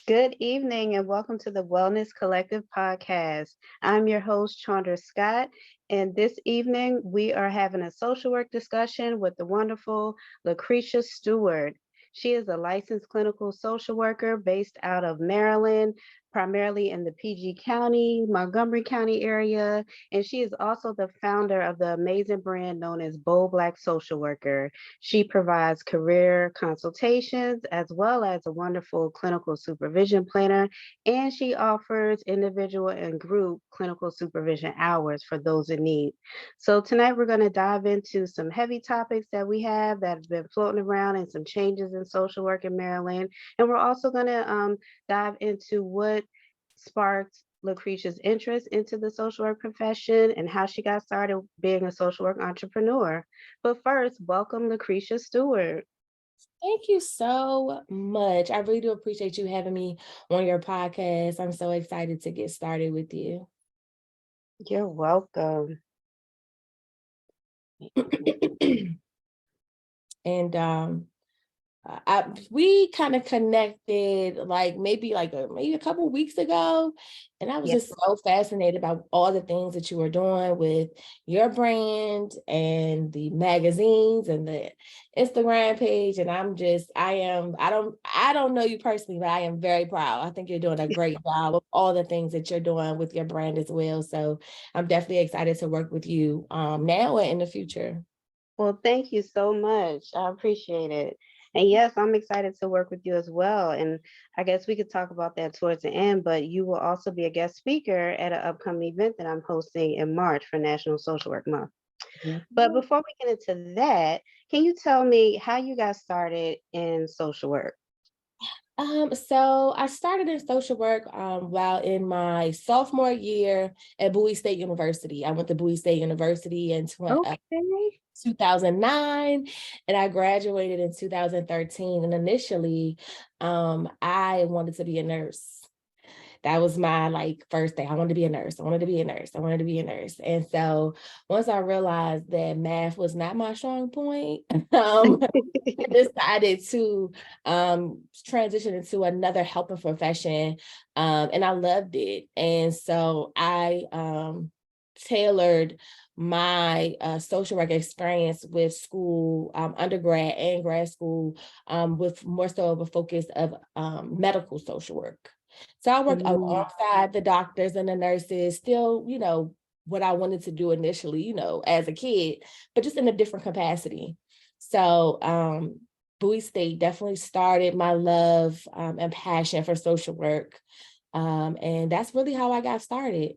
Good evening and welcome to the Wellness Collective podcast. I'm your host, Chandra Scott, and this evening we are having a social work discussion with the wonderful Lucritia Stewart. She is a licensed clinical social worker based out of Maryland, primarily in the PG County, Montgomery County area, and she is also the founder of the amazing brand known as Bold Black Social Worker. She provides career consultations as well as a wonderful clinical supervision planner, and she offers individual and group clinical supervision hours for those in need. So, tonight we're going to dive into some heavy topics that we have that have been floating around and some changes in social work in Maryland. And we're also going to dive into what sparked Lucretia's interest into the social work profession and how she got started being a social work entrepreneur. But first, welcome Lucretia Stewart. Thank you so much. I really do appreciate you having me on your podcast. I'm so excited to get started with you. You're welcome. And we kind of connected maybe a couple weeks ago, and I was Yes. just so fascinated about all the things that you were doing with your brand and the magazines and the Instagram page. And I don't know you personally, but I am very proud. I think you're doing a great job of all the things that you're doing with your brand as well. So I'm definitely excited to work with you now and in the future. Well, thank you so much. I appreciate it. And yes, I'm excited to work with you as well. And I guess we could talk about that towards the end, but you will also be a guest speaker at an upcoming event that I'm hosting in March for National Social Work Month. But before we get into that, can you tell me how you got started in social work? So I started in social work while in my sophomore year at Bowie State University. I went to Bowie State University in Okay. 2009, and I graduated in 2013. And initially, I wanted to be a nurse. That was my first thing. I wanted to be a nurse. I wanted to be a nurse. I wanted to be a nurse. And so once I realized that math was not my strong point, I decided to transition into another helping profession, and I loved it. And so I tailored my social work experience with school, undergrad and grad school, with more so of a focus of medical social work. So I worked Mm, alongside the doctors and the nurses, still, what I wanted to do initially, as a kid, but just in a different capacity. So Bowie State definitely started my love and passion for social work. And that's really how I got started.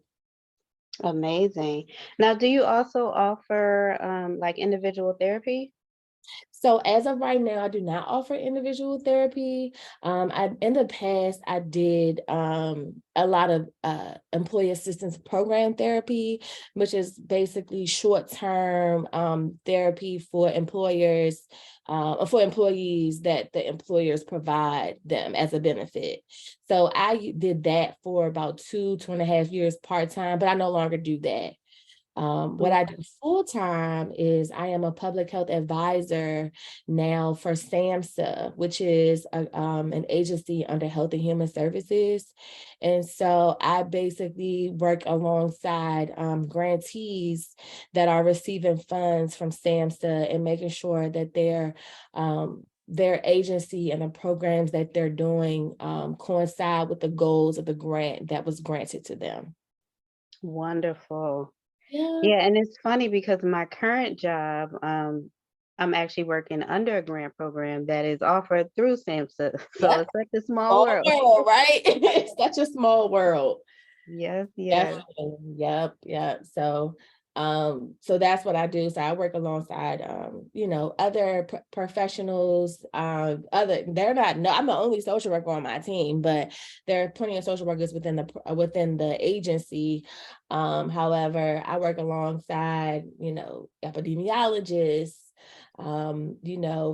amazing. Now, do you also offer like individual therapy? So as of right now, I do not offer individual therapy. In the past, I did a lot of employee assistance program therapy, which is basically short-term therapy for employers, for employees that the employers provide them as a benefit. So I did that for about 2.5 years part-time, but I no longer do that. What I do full time is I am a public health advisor now for SAMHSA, which is an agency under Health and Human Services. And so I basically work alongside grantees that are receiving funds from SAMHSA and making sure that their agency and the programs that they're doing coincide with the goals of the grant that was granted to them. Wonderful. Yeah. Yeah, and it's funny because my current job, I'm actually working under a grant program that is offered through SAMHSA. So Yep. it's such a small Small world. world, right? It's such a small world. Yes, yes. Definitely. Yep. Yeah. So that's what I do. So I work alongside other professionals. They're not, no, I'm the only social worker on my team, but there are plenty of social workers within the agency. However, I work alongside, epidemiologists,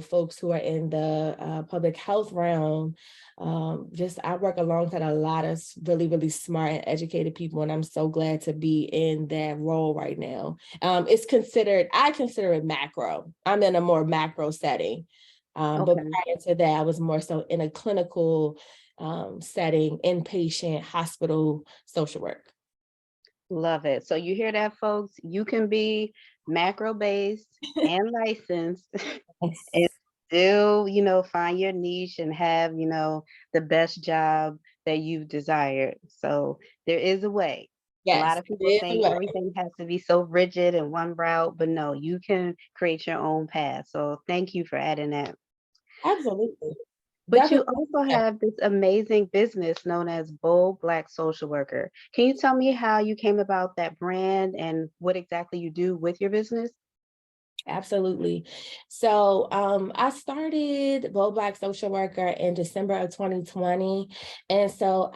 folks who are in the public health realm. I work alongside a lot of really, really smart and educated people, and I'm so glad to be in that role right now. I consider it macro. I'm in a more macro setting. But Okay. prior to that, I was more so in a clinical setting, inpatient hospital social work. Love it. So you hear that, folks? You can be macro-based and licensed and Yes. still, find your niche and have, the best job that you've desired. So there is a way. A lot Yes, of people it is a think way. everything has to be so rigid and one route, but no, you can create your own path. So thank you for adding that. Absolutely. But you Definitely. also have this amazing business known as Bold Black Social Worker. Can you tell me how you came about that brand and what exactly you do with your business? Absolutely. So I started Bold Black Social Worker in December of 2020. And so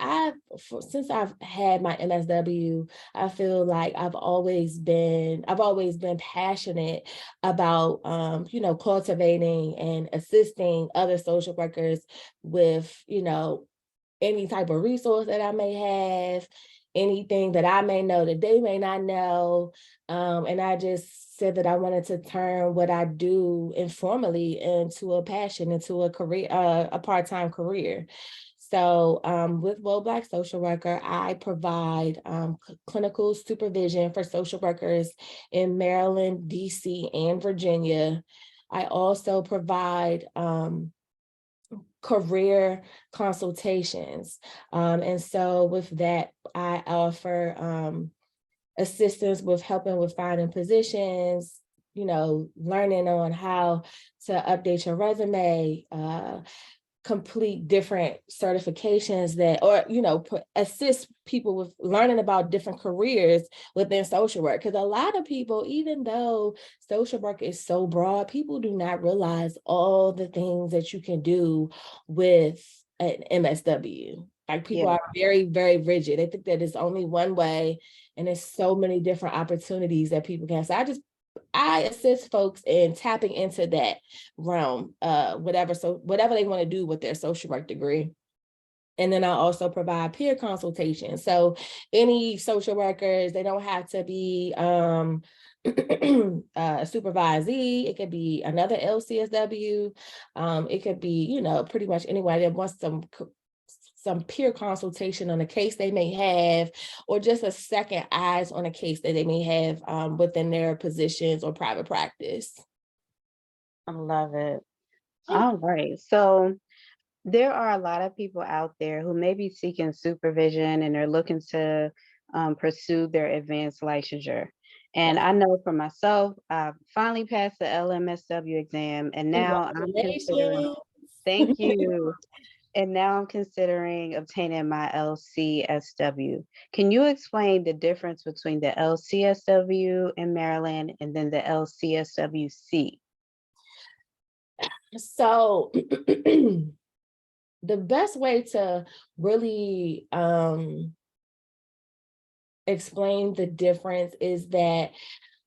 since I've had my MSW, I feel like I've always been passionate about cultivating and assisting other social workers with, any type of resource that I may have, anything that I may know that they may not know. And I just said that I wanted to turn what I do informally into a passion, into a career, a part-time career. So with World Black Social Worker, I provide clinical supervision for social workers in Maryland, DC, and Virginia. I also provide career consultations. And so with that, I offer assistance with helping with finding positions, learning on how to update your resume, complete different certifications assist people with learning about different careers within social work. Because a lot of people, even though social work is so broad, people do not realize all the things that you can do with an MSW. Like, people Yeah. are very, very rigid. They think that it's only one way, and there's so many different opportunities that people can. So I assist folks in tapping into that realm, whatever they want to do with their social work degree. And then I also provide peer consultation. So any social workers, they don't have to be a supervisee. It could be another LCSW. It could be, pretty much anyone that wants some peer consultation on a case they may have, or just a second eyes on a case that they may have within their positions or private practice. I love it. Yeah. All right. So there are a lot of people out there who may be seeking supervision and they're looking to pursue their advanced licensure. And Yeah. I know for myself, I finally passed the LMSW exam, and now I'm considering, Congratulations. thank you. And now I'm considering obtaining my LCSW. Can you explain the difference between the LCSW in Maryland and then the LCSW-C? So the best way to really explain the difference is that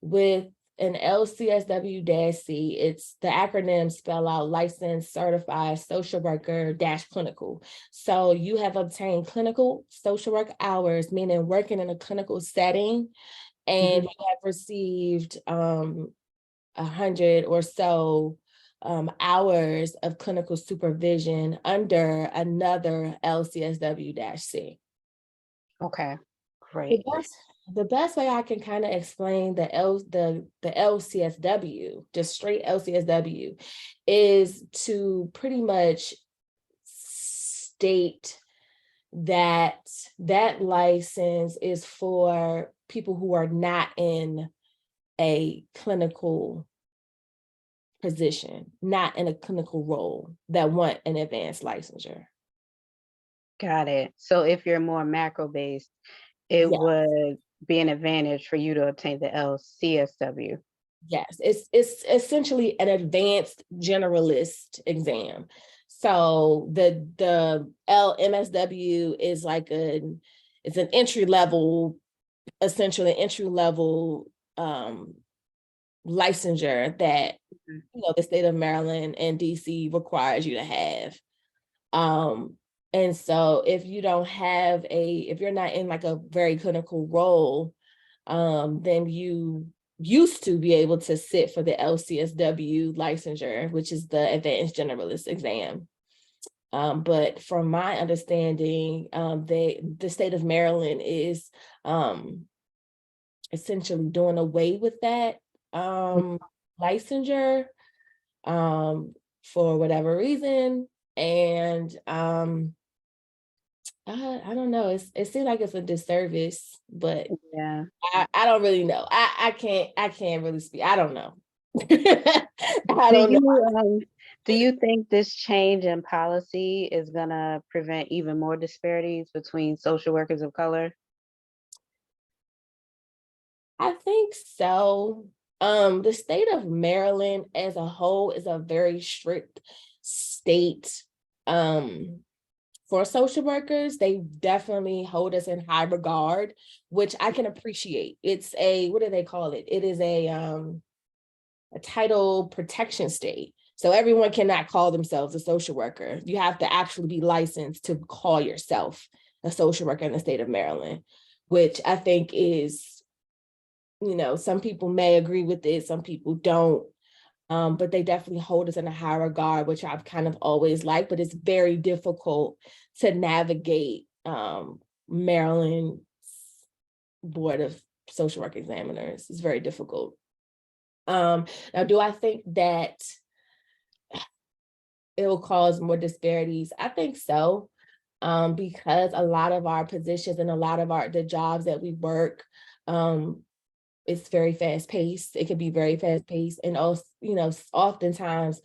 with an LCSW-C, it's the acronym spell out licensed certified social worker dash clinical. So you have obtained clinical social work hours, meaning working in a clinical setting, and Mhm. you have received 100 or so hours of clinical supervision under another LCSW-C. Okay, The great. best, the best way I can kind of explain the LCSW, just straight LCSW, is to pretty much state that that license is for people who are not in a clinical position, not in a clinical role, that want an advanced licensure. Got it. So if you're more macro based, it Yeah, would be an advantage for you to obtain the LCSW. yes. It's essentially an advanced generalist exam. So the LMSW is it's an entry level, essentially entry level licensure that Mhm. the state of Maryland and DC requires you to have. Um, and so if you're not in like a very clinical role, then you used to be able to sit for the LCSW licensure, which is the advanced generalist exam. But from my understanding, the state of Maryland is essentially doing away with that licensure for whatever reason. And I don't know. It seems like it's a disservice, but Yeah. I don't really know. I can't really speak. I don't know. I Do don't know. you think this change in policy is gonna prevent even more disparities between social workers of color? I think so. The state of Maryland as a whole is a very strict state for social workers. They definitely hold us in high regard, which I can appreciate. It's a, what do they call it? It is a title protection state. So everyone cannot call themselves a social worker. You have to actually be licensed to call yourself a social worker in the state of Maryland, which I think is, some people may agree with it, some people don't. But they definitely hold us in a high regard, which I've kind of always liked, but it's very difficult to navigate Maryland's Board of Social Work Examiners. It's very difficult. Now, do I think that it will cause more disparities? I think so, because a lot of our positions and a lot of the jobs that we work, it's very fast paced. It can be very fast paced, and also, oftentimes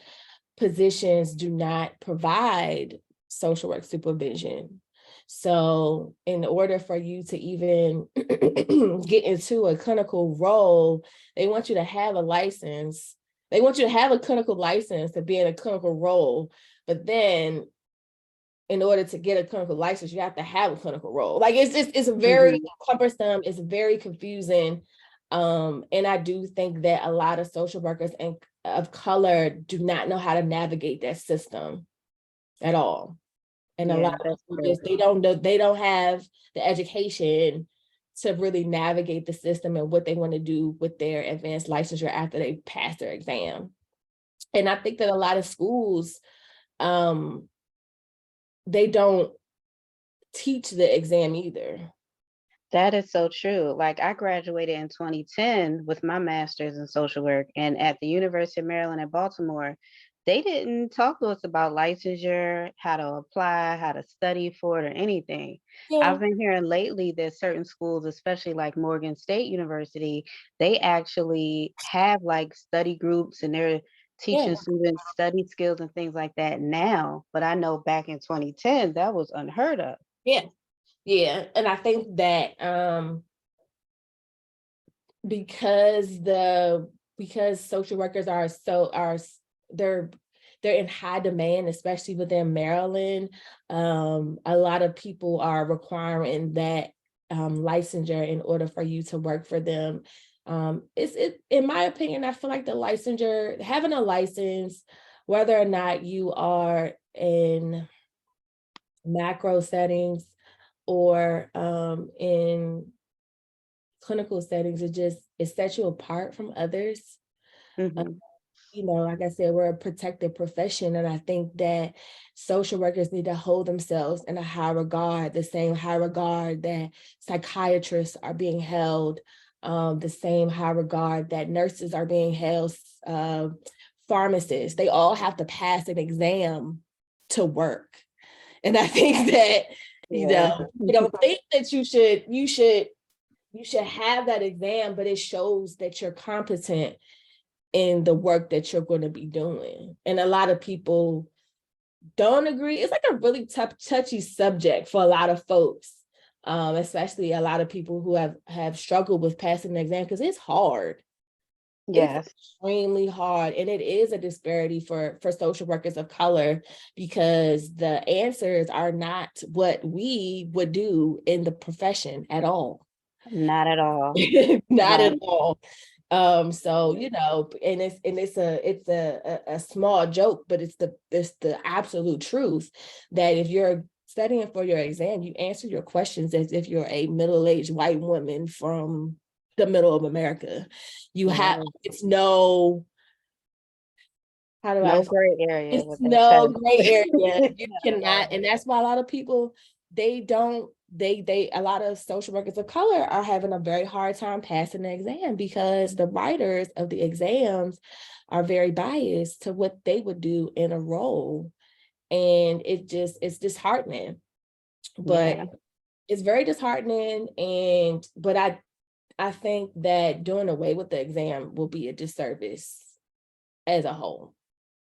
positions do not provide social work supervision. So in order for you to even get into a clinical role, they want you to have a license. They want you to have a clinical license to be in a clinical role. But then in order to get a clinical license, you have to have a clinical role. Like it's very cumbersome, it's very confusing. And I do think that a lot of social workers of color do not know how to navigate that system at all. And a lot Yeah, of that's people true. they don't know, they don't have the education to really navigate the system and what they want to do with their advanced licensure after they pass their exam. And I think that a lot of schools, they don't teach the exam either. That is so true. Like I graduated in 2010 with my master's in social work, and at the University of Maryland at Baltimore, they didn't talk to us about licensure, how to apply, how to study for it, or anything. Yeah, I've been hearing lately that certain schools, especially like Morgan State University, they actually have like study groups and they're yeah, teaching students study skills and things like that now. But I know back in 2010, that was unheard of. yeah, yeah. And I think that because social workers they're they're in high demand, especially within Maryland. A lot of people are requiring that licensure in order for you to work for them. In my opinion, I feel like the licensure, having a license, whether or not you are in macro settings or in clinical settings, it sets you apart from others. Uh, Hmm. like I said, we're a protected profession, and I think that social workers need to hold themselves in a high regard, the same high regard that psychiatrists are being held, the same high regard that nurses are being held, pharmacists. They all have to pass an exam to work. And I think that, Yeah. you don't think that you should have that exam, but it shows that you're competent in the work that you're going to be doing. And a lot of people don't agree. It's like a really tough, touchy subject for a lot of folks, especially a lot of people who have struggled with passing the exam, because it's hard. It's Yes. extremely hard, and it is a disparity for social workers of color, because the answers are not what we would do in the profession at all. Not at all. Not at Um, all. So and it's a small joke, but it's the absolute truth that if you're studying for your exam, you answer your questions as if you're a middle-aged white woman from the middle of America. You have right. it's no how do I No gray area it's with that no gray area. test. You I love cannot, and it. that's why a lot of people they a lot of social workers of color are having a very hard time passing the exam because the writers of the exams are very biased to what they would do in a role. And it's disheartening. But Yeah, it's very disheartening. But I think that doing away with the exam will be a disservice as a whole.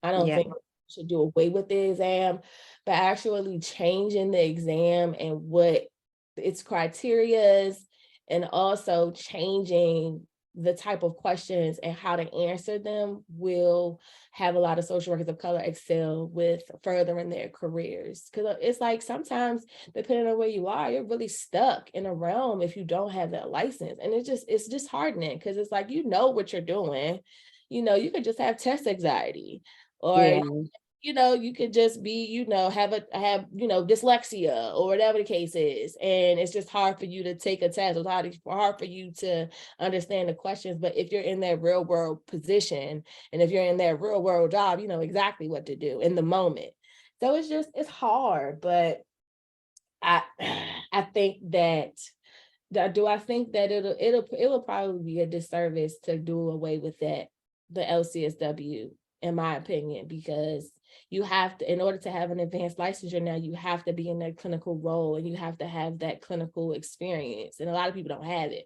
I don't yeah, think we should do away with the exam, but actually changing the exam and what its criterias, and also changing the type of questions and how to answer them will have a lot of social workers of color excel with furthering their careers. Because it's like sometimes, depending on where you are, you're really stuck in a realm if you don't have that license. And it's disheartening because it's like, you know what you're doing. You could just have test anxiety, or yeah, you could just be, have dyslexia or whatever the case is, and it's just hard for you to take a test. It's hard for you to understand the questions. But if you're in that real world position, and if you're in that real world job, you know exactly what to do in the moment. So it's hard. But I I think that do I think that it'll probably be a disservice to do away with the LCSW, in my opinion, because you have to, in order to have an advanced licensure now, you have to be in that clinical role and you have to have that clinical experience. And a lot of people don't have it.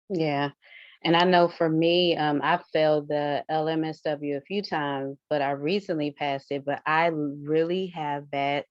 yeah. And I know for me, I failed the LMSW a few times, but I recently passed it. But I really have bad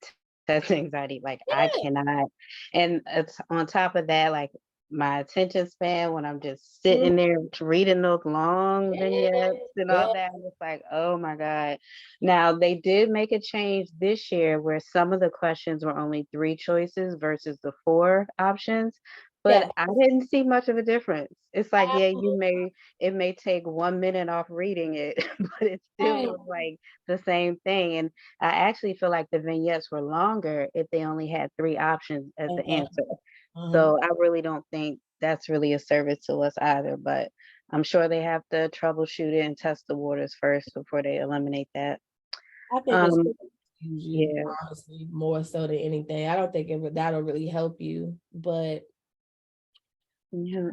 test anxiety. Like I Yeah. cannot, and it's on top of that, like my attention span when I'm just Mhm. sitting there reading those long Yeah. vignettes and all Yeah. that. It's like, oh my God. Now they did make a change this year where some of the questions were only three choices versus the four options. Yeah. But I didn't see much of a difference. It's like, yeah, Absolutely. it may take 1 minute off reading it, but it still Right. was like the same thing. And I actually feel like the vignettes were longer if they only had three options as the Uh-huh. answer. Uh-huh. So I really don't think that's really a service to us either, but I'm sure they have to troubleshoot it and test the waters first before they eliminate that. I think it's Um, you, yeah, honestly, more so than anything. I don't think that'll really help you, but yeah.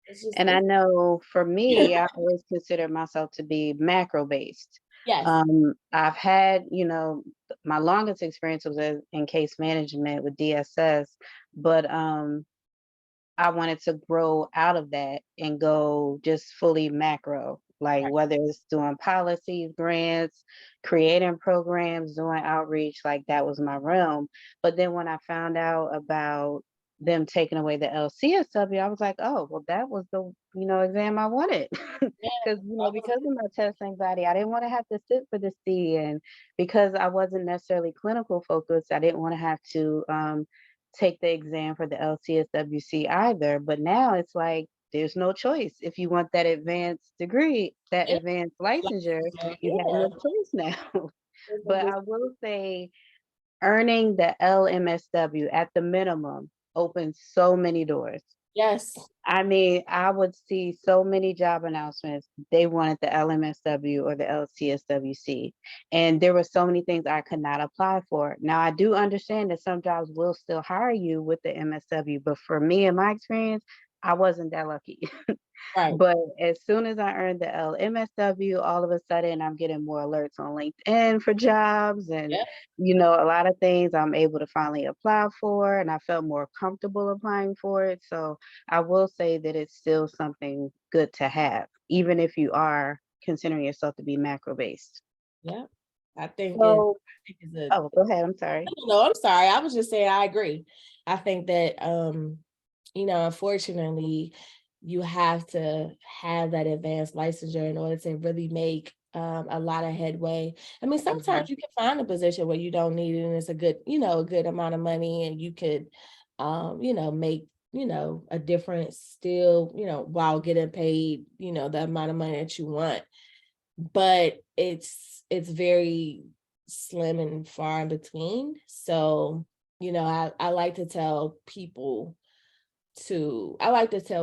it's just And I know for me, I always consider myself to be macro based. yes. I've had, my longest experience was in case management with DSS, but I wanted to grow out of that and go just fully macro, like whether it's doing policies, grants, creating programs, doing outreach, like that was my realm. But then when I found out about them taking away the LCSW, I was like, oh, well, that was the, exam I wanted. Because, because of my test anxiety, I didn't want to have to sit for the C. And because I wasn't necessarily clinical focused, I didn't want to have to take the exam for the LCSW-C either. But now it's like there's no choice. If you want that advanced degree, that Yeah. advanced licensure, you have Yeah. no choice now. But I will say earning the LMSW at the minimum opens so many doors. Yes. I mean, I would see so many job announcements. They wanted the LMSW or the LCSW-C. And there were so many things I could not apply for. Now, I do understand that some jobs will still hire you with the MSW, but for me, in my experience, I wasn't that lucky. Right. But as soon as I earned the LMSW, all of a sudden I'm getting more alerts on LinkedIn for jobs and, Yeah. a lot of things I'm able to finally apply for, and I felt more comfortable applying for it. So I will say that it's still something good to have, even if you are considering yourself to be macro based. Yeah. I think it So, I think it's a oh, go ahead. I'm sorry. no, I'm sorry. I was just saying I agree. I think that unfortunately, you have to have that advanced licensure in order to really make a lot of headway. I mean, Mhm. sometimes you can find a position where you don't need it and it's a good amount of money, and you could make, a difference still, while getting paid, the amount of money that you want. But it's very slim and far in between. So, I like to tell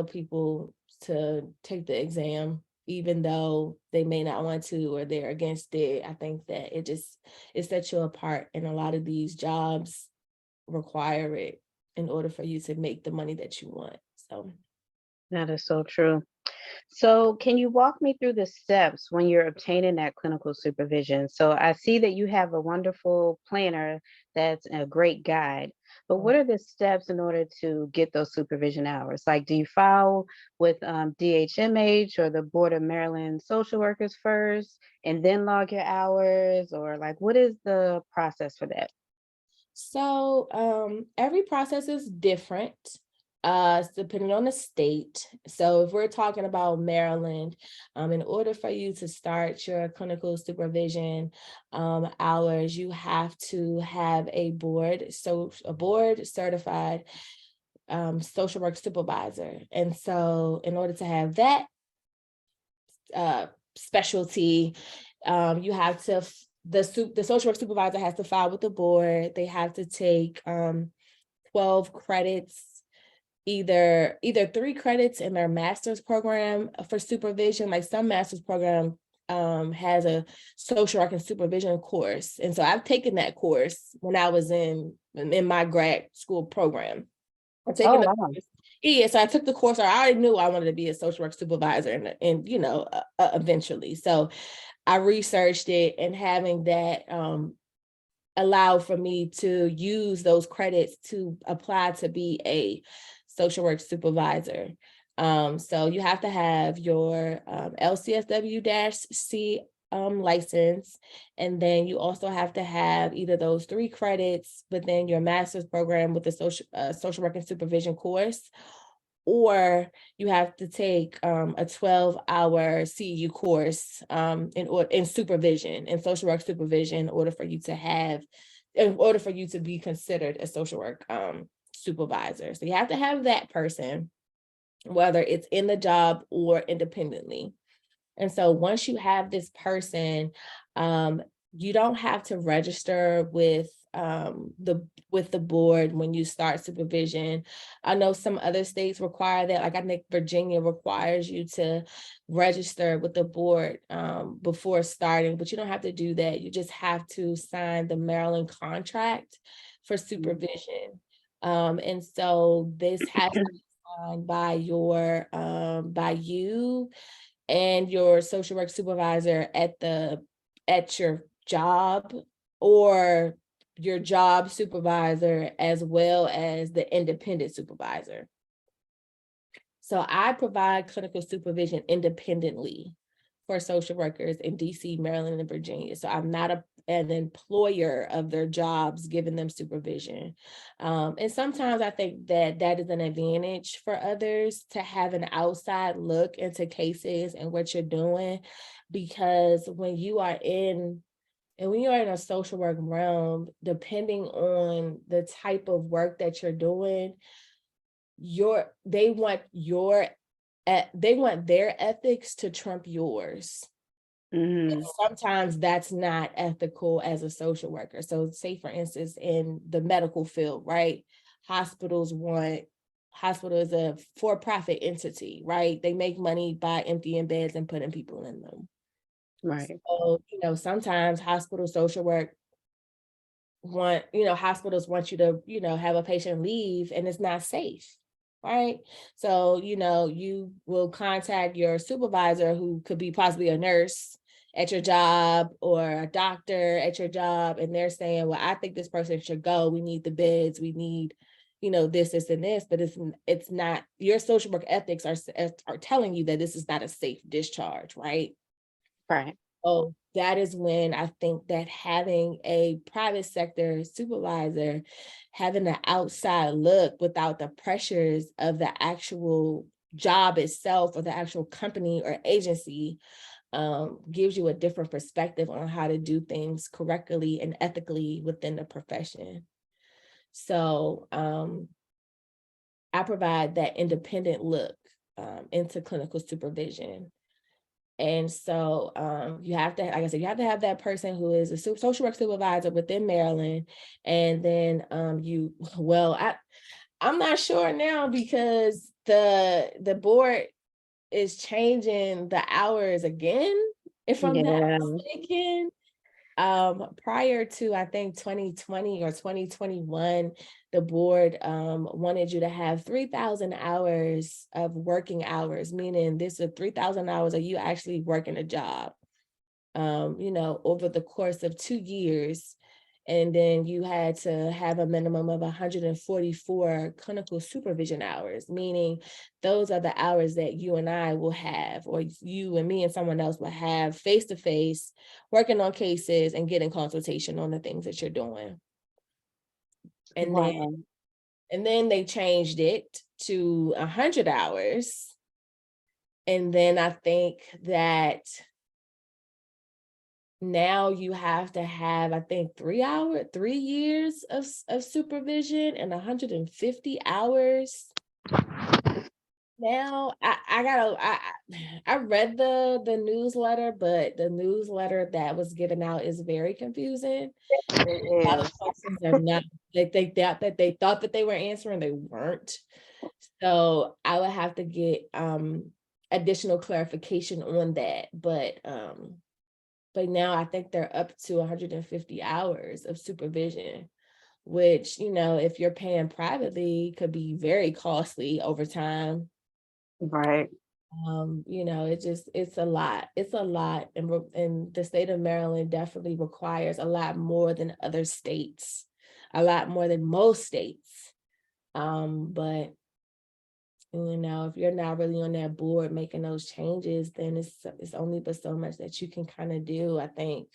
people to take the exam, even though they may not want to or they're against it. I think that it sets you apart, and a lot of these jobs require it in order for you to make the money that you want. So That is so true. So, can you walk me through the steps when you're obtaining that clinical supervision? So, I see that you have a wonderful planner that's a great guide, but what are the steps in order to get those supervision hours? Like, do you file with DHMH or the Board of Maryland Social Workers first and then log your hours? Or, like, what is the process for that? every process is different, depending on the state. So if we're talking about Maryland, in order for you to start your clinical supervision hours, you have to have a board certified social work supervisor. And so in order to have that uh, specialty, you have to the social work supervisor has to file with the board. They have to take 12 credits, either 3 credits in their master's program for supervision. Like some master's program has a social work and supervision course, and so I've taken that course when I was in my grad school program. I've taken Oh, the wow. course. Yeah, so I took the course. I already knew I wanted to be a social work supervisor, and eventually. So I researched it, and having that allowed for me to use those credits to apply to be a social work supervisor. So you have to have your LCSW-C license, and then you also have to have either those 3 credits within your master's program with the social work and supervision course, or you have to take a 12-hour CEU course in supervision and social work supervision in order for you to be considered a social work supervisor. So you have to have that person, whether it's in the job or independently. And so once you have this person, you don't have to register with the board when you start supervision. I know some other states require that. Like I think Virginia requires you to register with the board before starting, but you don't have to do that. You just have to sign the Maryland contract for supervision. And so this has to be signed by by you and your social work supervisor at your job, or your job supervisor, as well as the independent supervisor. So I provide clinical supervision independently for social workers in DC, Maryland, and Virginia. So I'm not an employer of their jobs giving them supervision. And sometimes I think that is an advantage for others to have an outside look into cases and what you're doing, because when you are in a social work realm, depending on the type of work that you're doing, they want their ethics to trump yours. Hmm. Sometimes that's not ethical as a social worker. So say for instance, in the medical field, right? Hospital is a for-profit entity, right? They make money by emptying beds and putting people in them. Right. So, sometimes hospital social work hospitals want you to, have a patient leave and it's not safe. Right. So, you will contact your supervisor, who could be possibly a nurse at your job or a doctor at your job. And they're saying, well, I think this person should go. We need the beds. We need, this, and this, but it's not, your social work ethics are telling you that this is not a safe discharge. Right. Right. So that is when I think that having a private sector supervisor, having an outside look without the pressures of the actual job itself or the actual company or agency, gives you a different perspective on how to do things correctly and ethically within the profession. So I provide that independent look into clinical supervision. And so you have to, like I said, you have to have that person who is a social work supervisor within Maryland. And then I'm not sure now, because the board is changing the hours again, if I'm not Yeah. mistaken. Prior to, I think, 2020 or 2021, the board wanted you to have 3,000 hours of working hours, meaning this is 3,000 hours of you actually working a job, over the course of 2 years. And then you had to have a minimum of 144 clinical supervision hours, meaning those are the hours that you and I will have, or you and me and someone else will have face to face, working on cases and getting consultation on the things that you're doing. And then, Wow. and then they changed it to 100 hours. And then I think that now you have to have, I think, 3 years of supervision and 150 hours. Now I read the newsletter, but the newsletter that was given out is very confusing. A lot It of is. questions are not, they thought that they were answering, they weren't. So I would have to get additional clarification on that. But now I think they're up to 150 hours of supervision, which, if you're paying privately, could be very costly over time. Right. It's a lot. It's a lot. And the state of Maryland definitely requires a lot more than other states, a lot more than most states. But if you're not really on that board making those changes, then it's only but so much that you can kind of do, I think,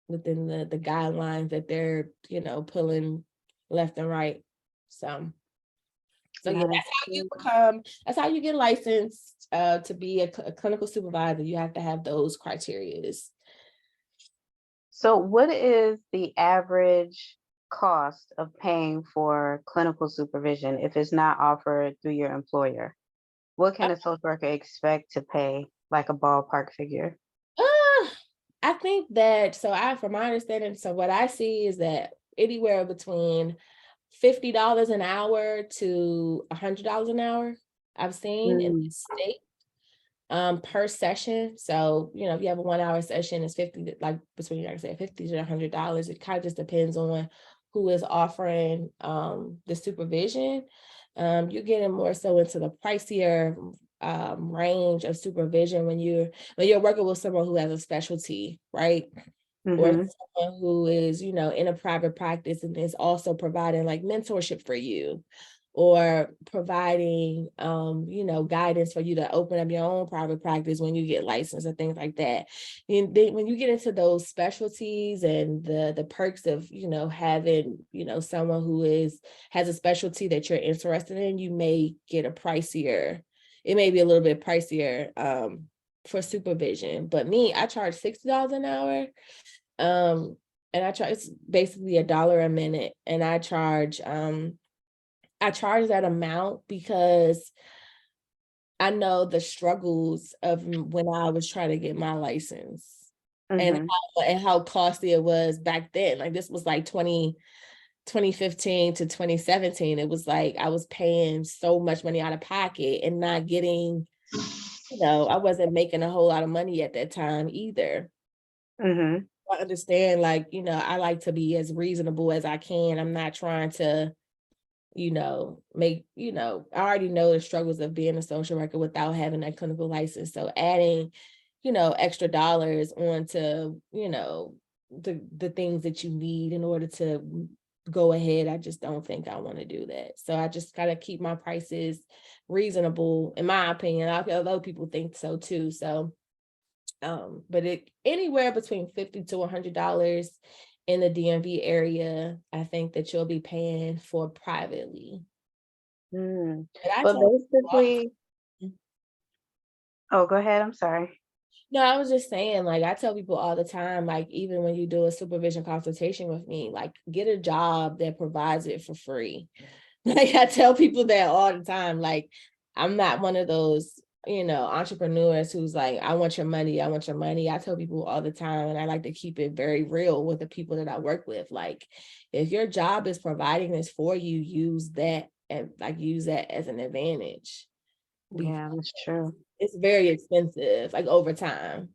within the guidelines that they're, pulling left and right. So yeah, That is true. that's how you get licensed to be a clinical supervisor. You have to have those criterias. So, what is the average cost of paying for clinical supervision if it's not offered through your employer? What can a social worker expect to pay, like a ballpark figure? I think that, from my understanding, so what I see is that anywhere between $50 an hour to $100 an hour I've seen in Mm, this state per session. So, if you have a 1 hour session, it's 50, like between, like I said, $50 to $100. It kind of just depends on who is offering the supervision. You're getting more so into the pricier range of supervision when you're working with someone who has a specialty, right? Or mhm. someone who is, in a private practice and is also providing like mentorship for you, or providing, guidance for you to open up your own private practice when you get licensed and things like that. And then when you get into those specialties and the perks of, having, someone who has a specialty that you're interested in, you may get it may be a little bit pricier for supervision. But I charge $60 an hour. And it's basically $1 a minute. And I charge that amount because I know the struggles of when I was trying to get my license, and Mhm. how costly it was back then. Like this was like 2015 to 2017. It was like I was paying so much money out of pocket and not getting, I wasn't making a whole lot of money at that time either. Mhm. I understand, like, I like to be as reasonable as I can. I'm not trying to, I already know the struggles of being a social worker without having that clinical license. So adding, extra dollars onto, the things that you need in order to go ahead, I just don't think I want to do that. So I just gotta keep my prices reasonable, in my opinion. Other people think so too. So but it anywhere between $50 to $100 in the DMV area, I think that you'll be paying for privately. Mm. But I But tell people all basically, the time. oh, go ahead. I'm sorry. No, I was just saying, like, I tell people all the time, like, even when you do a supervision consultation with me, like, get a job that provides it for free. Like, I tell people that all the time. Like, I'm not one of those, entrepreneurs who's like, I want your money. I want your money. I tell people all the time, and I like to keep it very real with the people that I work with. Like, if your job is providing this for you, use that, and like use that as an advantage. Yeah, that's true. It's very expensive, like over time.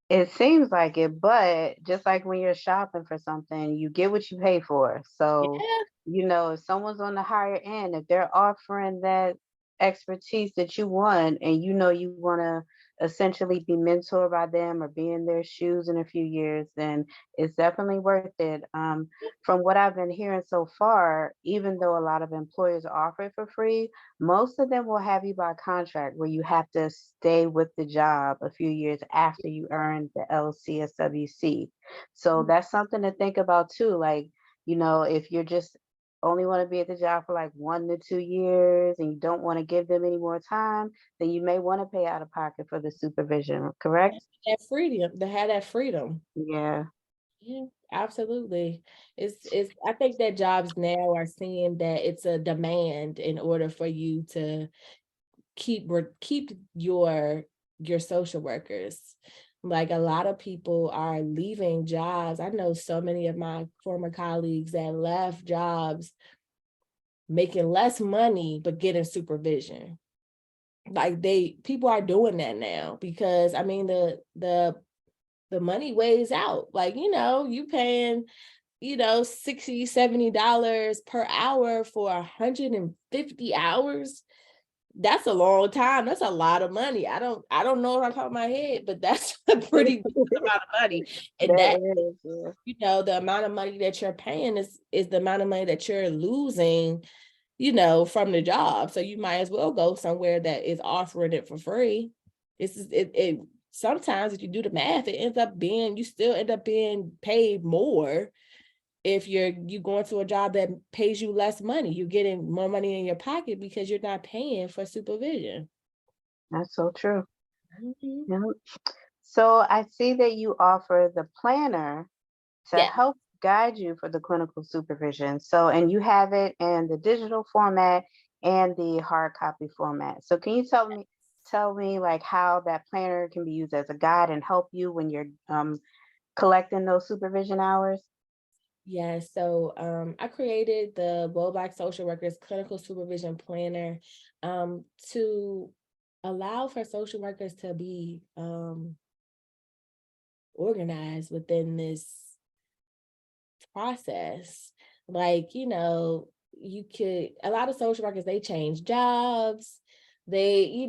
It seems like it, but just like when you're shopping for something, you get what you pay for. So, Yeah, if someone's on the higher end, if they're offering that expertise that you want, and you want to essentially be mentored by them or be in their shoes in a few years, then it's definitely worth it. From what I've been hearing so far, even though a lot of employers offer it for free, most of them will have you by contract where you have to stay with the job a few years after you earn the LCSW-C. So that's something to think about too. Like, if you're just only want to be at the job for like 1 to 2 years and you don't want to give them any more time, then you may want to pay out of pocket for the supervision, correct? that freedom, to have that freedom. Yeah, Yeah, absolutely. It's I think that jobs now are seeing that it's a demand in order for you to keep your social workers. Like a lot of people are leaving jobs. I know so many of my former colleagues that left jobs making less money but getting supervision. Like people are doing that now because I mean the money weighs out. Like, you paying, $60-$70 per hour for 150 hours. That's a long time. That's a lot of money. I don't know off the top of my head, but that's a pretty good amount of money. And that that, is. Yeah. the amount of money that you're paying is the amount of money that you're losing, from the job. So you might as well go somewhere that is offering it for free. It sometimes if you do the math, you still end up being paid more if you going to a job that pays you less money. You're getting more money in your pocket because you're not paying for supervision. That's so true. Mhm. Yeah. So I see that you offer the planner to Yeah. help guide you for the clinical supervision. So, and you have it in the digital format and the hard copy format. So, can you tell me like how that planner can be used as a guide and help you when you're collecting those supervision hours? Yeah, so I created the World Black Social Workers Clinical Supervision Planner to allow for social workers to be organized within this process. Like, a lot of social workers, they change jobs. They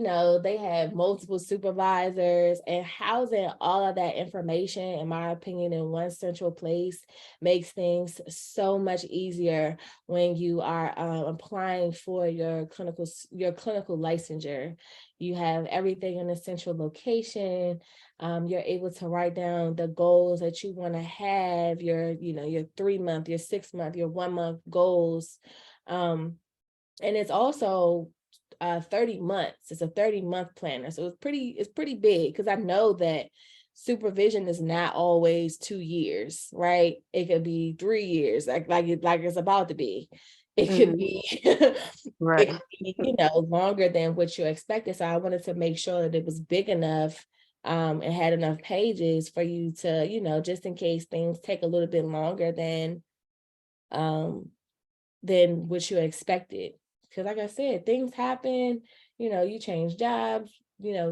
have multiple supervisors, and housing all of that information, in my opinion, in one central place makes things so much easier when you are applying for your clinical licensure. You have everything in a central location. You're able to write down the goals that you want to have, your 3 month, your 6 month, your 1 month goals. And it's also 30 months. It's a 30-month planner. So it's pretty big because I know that supervision is not always 2 years, right? It could be 3 years, like it's about to be. It could Hmm. be it Right. could be, longer than what you expected. So I wanted to make sure that it was big enough and had enough pages for you to, just in case things take a little bit longer um than what you expected. Because like I said, things happen, you change jobs,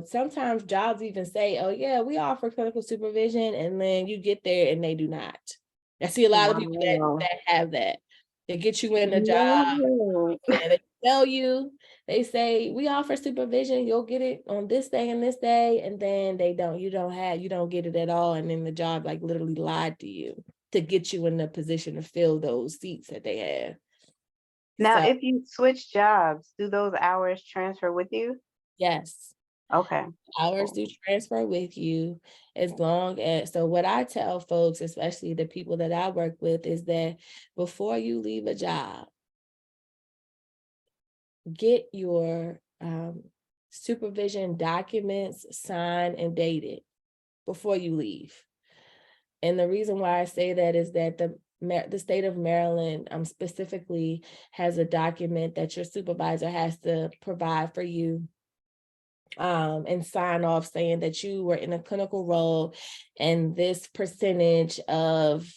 sometimes jobs even say, oh yeah, we offer clinical supervision, and then you get there and they do not. I see a lot of people that Wow. that have that. They get you in a job No. and they tell you, they say, we offer supervision, you'll get it on this day and this day, and then you don't get it at all. And then the job like literally lied to you to get you in the position to fill those seats that they have. Now, So if you switch jobs, do those hours transfer with you? yes, Okay. hours Cool. do transfer with you as long as, so what I tell folks, especially the people that I work with, is that before you leave a job, get your supervision documents signed and dated before you leave. And the reason why I say that is that the state of Maryland specifically has a document that your supervisor has to provide for you and sign off saying that you were in a clinical role and this percentage of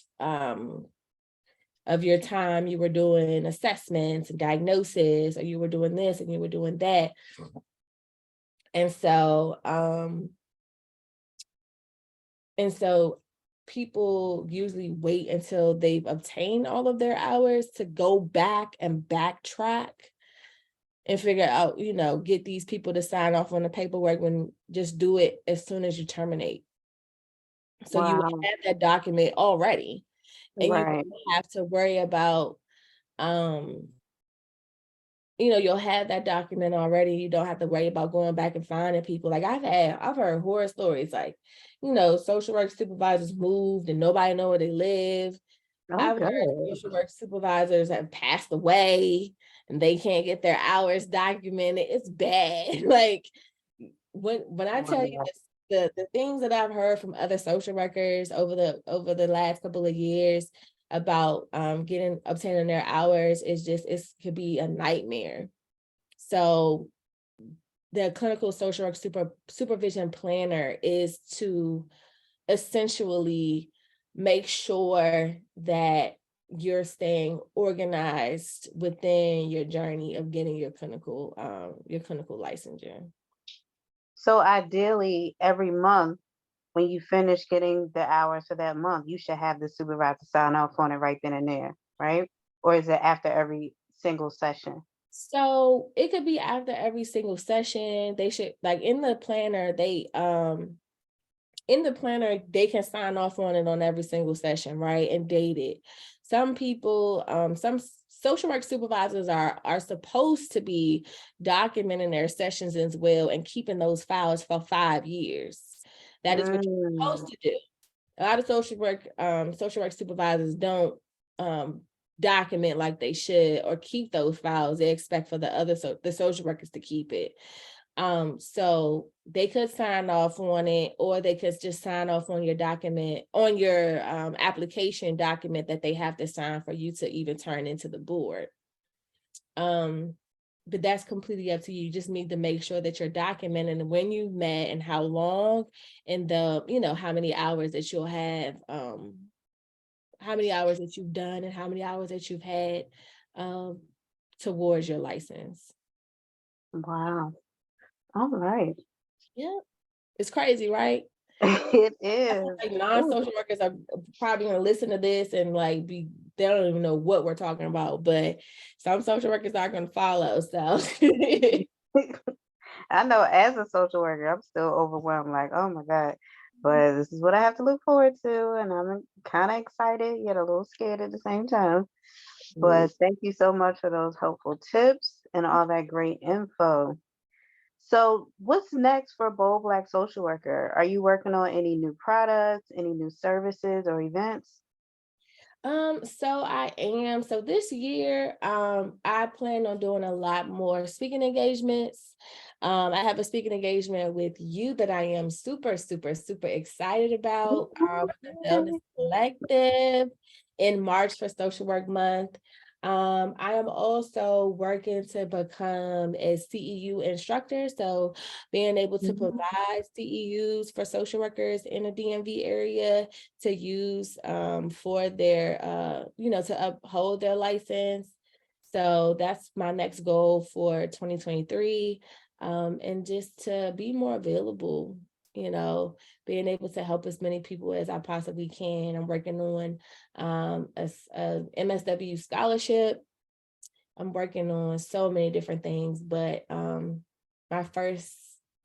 your time you were doing assessments and diagnosis, or you were doing this and you were doing that. And so, people usually wait until they've obtained all of their hours to go back and backtrack and figure out, get these people to sign off on the paperwork when just do it as soon as you terminate. So you will Wow. have that document already, and you Right. won't have to worry about, um, you'll have that document already. You don't have to worry about going back and finding people. Like I've heard horror stories, like, social work supervisors moved and nobody know where they live. Oh, I've heard good. social work supervisors have passed away and they can't get their hours documented. It's bad. Like when I tell you Wow. this, the things that I've heard from other social workers over the last couple of years about obtaining their hours is just it could be a nightmare. So the clinical social work supervision planner is to essentially make sure that you're staying organized within your journey of getting your clinical licensure. So ideally, every month, when you finish getting the hours for that month, you should have the supervisor sign off on it right then and there, right? Or is it after every single session? So it could be after every single session. They should, like, in the planner, they can sign off on it on every single session, right? And date it. Some people, some social work supervisors are supposed to be documenting their sessions as well and keeping those files for 5 years. That is what you're Mm, supposed to do. A lot of social work supervisors don't document like they should or keep those files. They expect for the social workers to keep it. So they could sign off on it, or they could just sign off on your document, on your application document that they have to sign for you to even turn into the board. But that's completely up to you. You just need to make sure that you're documenting when you met and how long, and how many hours that you'll have, how many hours that you've done and how many hours that you've had um, towards your license. wow. All right. Yeah, it's crazy, right? It I feel is. like Ooh. non-social workers are probably going to listen to this and like they don't even know what we're talking about, but some social workers are going to follow. So I know as a social worker, I'm still overwhelmed, like, oh my God. But this is what I have to look forward to. And I'm kind of excited, yet a little scared at the same time. But thank you so much for those helpful tips and all that great info. So, what's next for Bold Black Social Worker? Are you working on any new products, any new services or events? So I am. So this year, I plan on doing a lot more speaking engagements. I have a speaking engagement with you that I am super, super, super excited about, with the Wellness Collective in March for Social Work Month. I am also working to become a CEU instructor. So being able to Mhm. provide CEUs for social workers in the DMV area to use for their to uphold their license. So that's my next goal for 2023, and just to be more available, you know being able to help as many people as I possibly can. I'm working on a MSW scholarship. I'm working on so many different things, but my first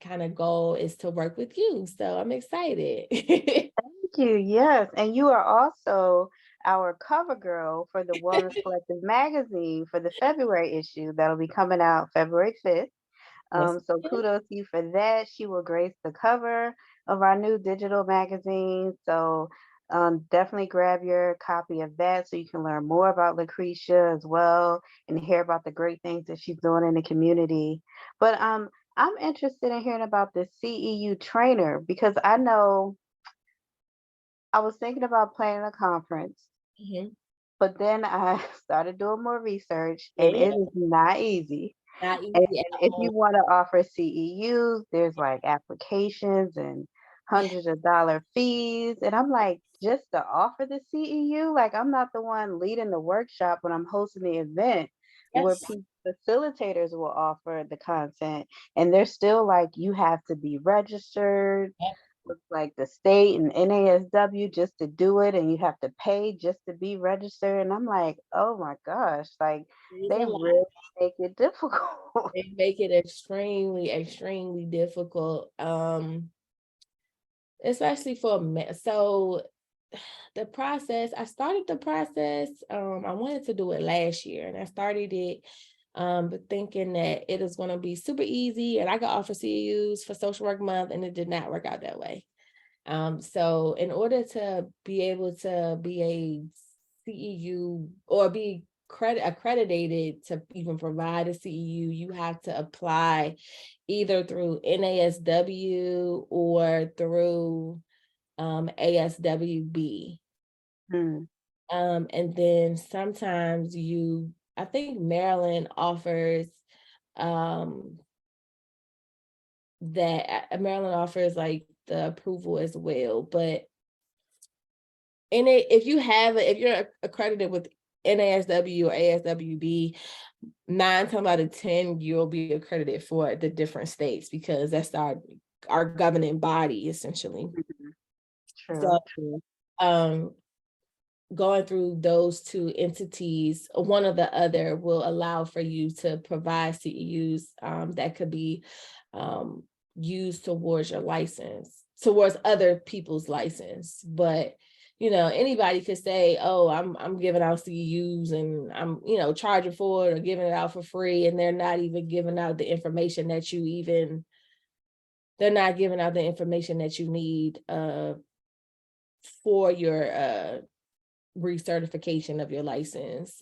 kind of goal is to work with you, so I'm excited. Thank you. Yes. And you are also our cover girl for the Wellness Collective magazine for the February issue that'll be coming out February 5th. Yes. So kudos to you for that. She will grace the cover of our new digital magazine. So definitely grab your copy of that so you can learn more about Lucretia as well and hear about the great things that she's doing in the community. But I'm interested in hearing about the CEU trainer because I know I was thinking about planning a conference, Mhm. but then I started doing more research and Yeah, it is not easy. not And easy at if you all. want to offer CEUs, there's like applications and Yeah. hundreds of dollar fees. And I'm like, just to offer the CEU, like I'm not the one leading the workshop when I'm hosting the event. where Yes. facilitators will offer the content, and they're still like, you have to be registered Yep. with like the state and NASW just to do it, and you have to pay just to be registered. And I'm like, oh my gosh, like It's they a lot. really make it difficult. They make it extremely, extremely difficult. Especially for me. So the process, I started the process. I wanted to do it last year, and I started it but thinking that it is going to be super easy and I could offer CEUs for Social Work Month, and it did not work out that way. So in order to be able to be a CEU or be accredited to even provide a CEU, you have to apply either through NASW or through ASWB. Hmm. And then sometimes I think Maryland offers um, Maryland offers like the approval as well. But if you're accredited with NASW or ASWB, 9 times out of 10 you'll be accredited for the different states because that's our governing body essentially. Mhm. So True, true. um going through those two entities, one or the other will allow for you to provide CEUs that could be um, used towards your license, towards other people's license. But anybody could say, "Oh, I'm giving out CEUs and I'm charging for it or giving it out for free," and they're not even giving out the information that they're not giving out the information that you need for your recertification of your license.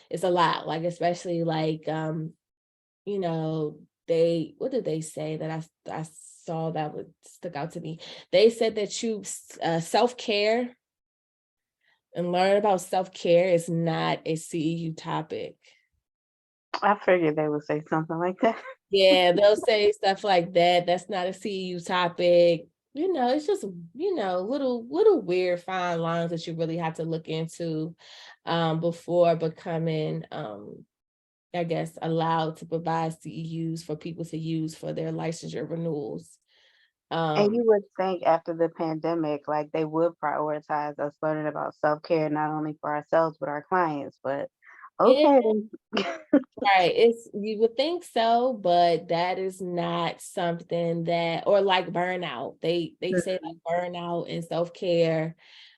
It's a lot, like especially like what did they say that I saw that would stick out to me. They said that you self-care and learn about self-care is not a CEU topic. I figured they would say something like that. Yeah, they'll say stuff like that. That's not a CEU topic. It's just, little weird fine lines that you really have to look into before becoming I guess allowed to provide CEUs for people to use for their licensure renewals. And Um you would think after the pandemic, like they would prioritize us learning about self-care, not only for ourselves, but our clients. But yeah, okay, then. right. You would think so, but that is not something that, or like burnout. They say like burnout and self-care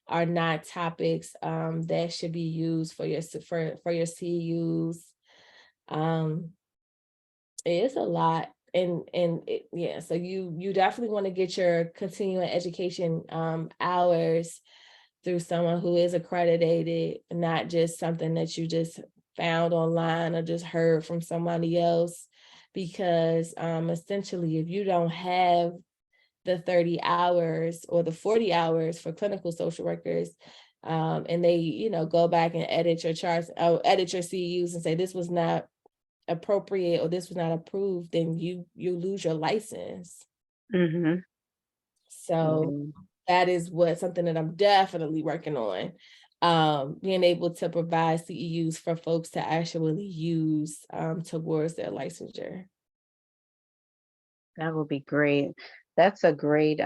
are not topics that should be used for your CEUs. Um it's a lot. Yeah, so you definitely want to get your continuing education hours through someone who is accredited, not just something that you just found online or just heard from somebody else. Because essentially, if you don't have the 30 hours or the 40 hours for clinical social workers, and they, go back and edit your charts, edit your CEUs and say this was not appropriate or this was not approved, then you lose your license. Mm-hmm. So that is something that I'm definitely working on. Being able to provide CEUs for folks to actually use towards their licensure. That would be great. That's a great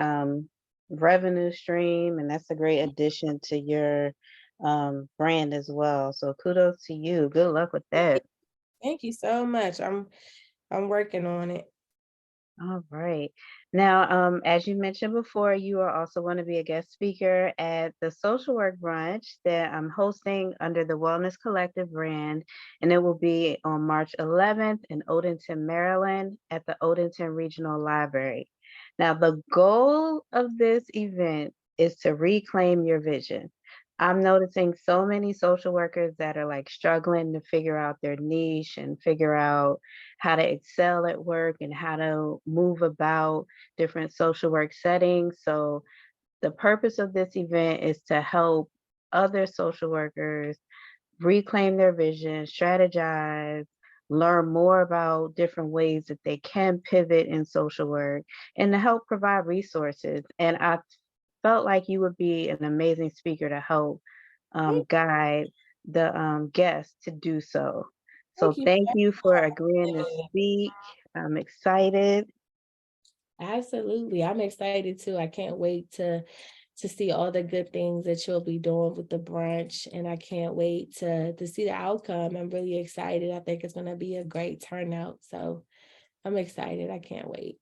revenue stream, and that's a great addition to your brand as well. So kudos to you. Good luck with that. Thank you so much. I'm working on it. All right. Now, as you mentioned before, you are also going to be a guest speaker at the social work brunch that I'm hosting under the Wellness Collective brand, and it will be on March 11th in Odenton, Maryland, at the Odenton Regional Library. Now, the goal of this event is to reclaim your vision. I'm noticing so many social workers that are like struggling to figure out their niche and figure out how to excel at work and how to move about different social work settings. So the purpose of this event is to help other social workers reclaim their vision, strategize, learn more about different ways that they can pivot in social work, and to help provide resources. And I felt like you would be an amazing speaker to help guide the guests to do so. So Thank you thank you for agreeing to so much. speak. I'm excited. Absolutely. I'm excited too. I can't wait to see all the good things that you'll be doing with the brunch. And I can't wait to see the outcome. I'm really excited. I think it's gonna be a great turnout. So I'm excited. I can't wait.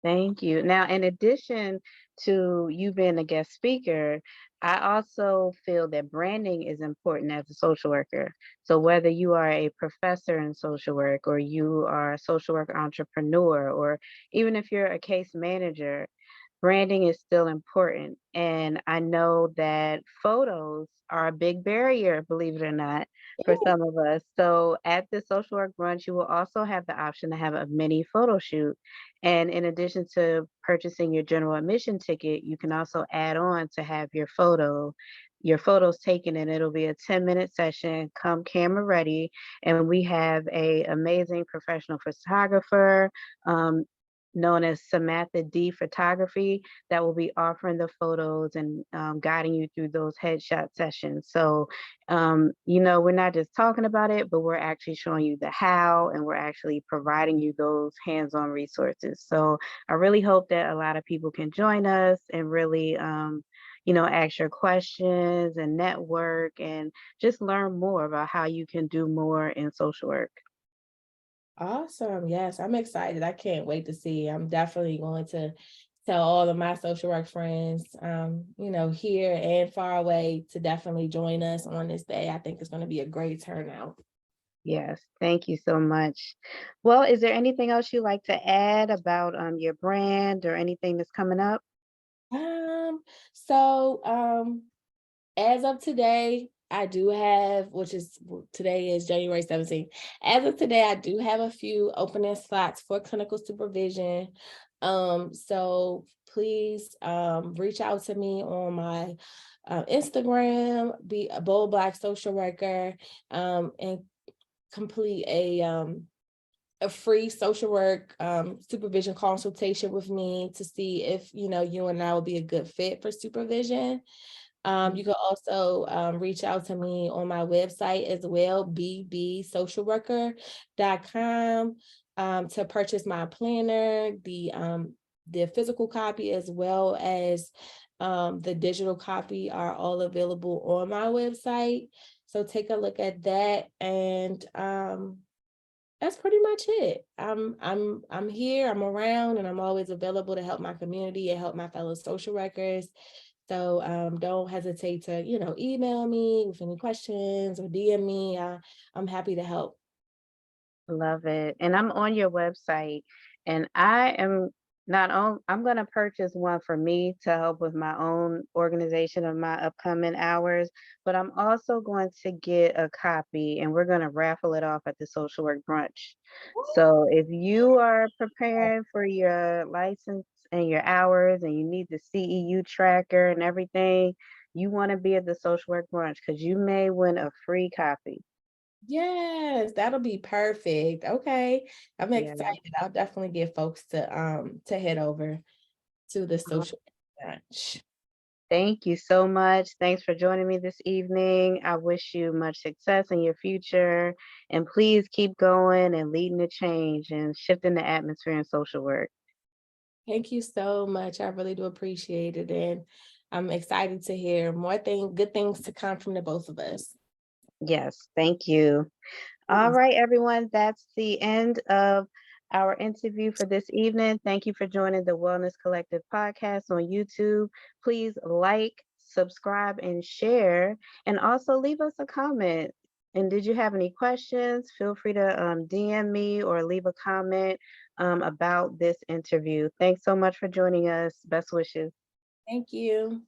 Thank you. Now, in addition to you being a guest speaker, I also feel that branding is important as a social worker. So whether you are a professor in social work or you are a social work entrepreneur, or even if you're a case manager, branding is still important. And I know that photos are a big barrier, believe it or not, for Yeah. some of us. So at the social work brunch, you will also have the option to have a mini photo shoot. And in addition to purchasing your general admission ticket, you can also add on to have your photos taken, and it'll be a 10-minute session, come camera ready. And we have a amazing professional photographer, um, known as Samantha D Photography, that will be offering the photos and guiding you through those headshot sessions. So, we're not just talking about it, but we're actually showing you the how, and we're actually providing you those hands-on resources. So I really hope that a lot of people can join us and really, ask your questions and network and just learn more about how you can do more in social work. Awesome. Yes, I'm excited. I can't wait to see. I'm definitely going to tell all of my social work friends, here and far away to definitely join us on this day. I think it's going to be a great turnout. Yes, thank you so much. Well, is there anything else you'd like to add about your brand or anything that's coming up? Um, so as of today, I do have, today is January 17th. As of today, I do have a few opening slots for clinical supervision. So please reach out to me on my Instagram, be a bold Black social worker, and complete a free social work supervision consultation with me to see if you and I will be a good fit for supervision. You can also reach out to me on my website as well, bbsocialworker.com, to purchase my planner, the physical copy as well as the digital copy are all available on my website. So take a look at that, and that's pretty much it. I'm here, I'm around, and I'm always available to help my community and help my fellow social workers. So don't hesitate to, email me with any questions or DM me. I'm happy to help. Love it. And I'm on your website, and I am not on, I'm going to purchase one for me to help with my own organization of my upcoming hours, but I'm also going to get a copy and we're going to raffle it off at the social work brunch. So if you are preparing for your license and your hours and you need the CEU tracker and everything, you want to be at the social work brunch because you may win a free copy. Yes, that'll be perfect. Okay. I'm Yeah. excited. I'll definitely get folks to head over to the social brunch. Thank you so much. Thanks for joining me this evening. I wish you much success in your future. And please keep going and leading the change and shifting the atmosphere in social work. Thank you so much. I really do appreciate it. And I'm excited to hear good things to come from the both of us. Yes, thank you. All right, everyone, that's the end of our interview for this evening. Thank you for joining the Wellness Collective podcast on YouTube. Please like, subscribe, and share, and also leave us a comment. And did you have any questions? Feel free to DM me or leave a comment about this interview. Thanks so much for joining us. Best wishes. Thank you.